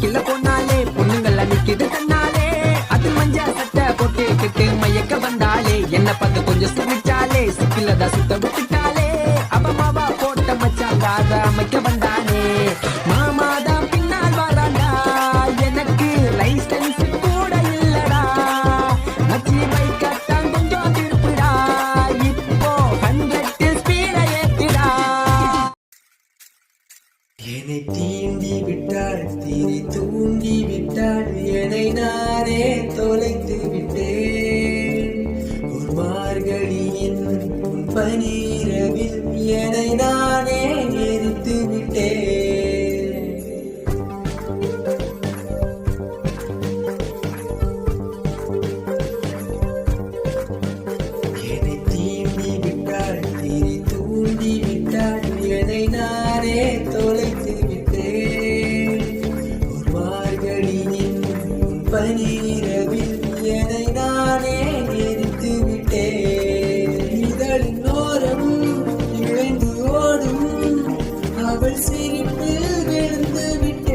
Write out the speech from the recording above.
சைக்கிள்ல போனாலே பொண்ணுங்கள நிக்குது தன்னாலே அது மஞ்ச சட்டை போட்டுக்கிட்டு மயக்க வந்தாலே என்ன பார்த்து கொஞ்சம் சிரிச்சாலே சிக்கிலதா சுத்த விட்டுட்டாலே அவ மாவா போட்ட மச்சாங்க அத அமைக்க வந்தானே மாமாதான் பின்னால் வராண்டா எனக்கு லைசன்ஸ் கூட இல்லடா மச்சி பைக்கத்தான் கொஞ்சம் திருப்புடா இப்போ 100 ஸ்பீட ஏத்துடா என்னை தீண்டி விட்டாள் தீரி தூண்டி விட்டாள் என்னை நானே தொலைத்து விட்டேன் ஒரு மார்கழியின் பனீரவில் என்னை நானே எரித்து விட்டேன் என்னை தீண்டி விட்டாள் தீரி தூண்டி விட்டாள் என்னை நானே தொலைத்து விட்டேன் ஒரு மார்கழியின் பனீரவில் என்னை நானே எரித்து விட்டேன் இதழின் ஓரம் இழைந்து ஓடும் அவள் சிரிப்பில் விழுந்து விட்டேன்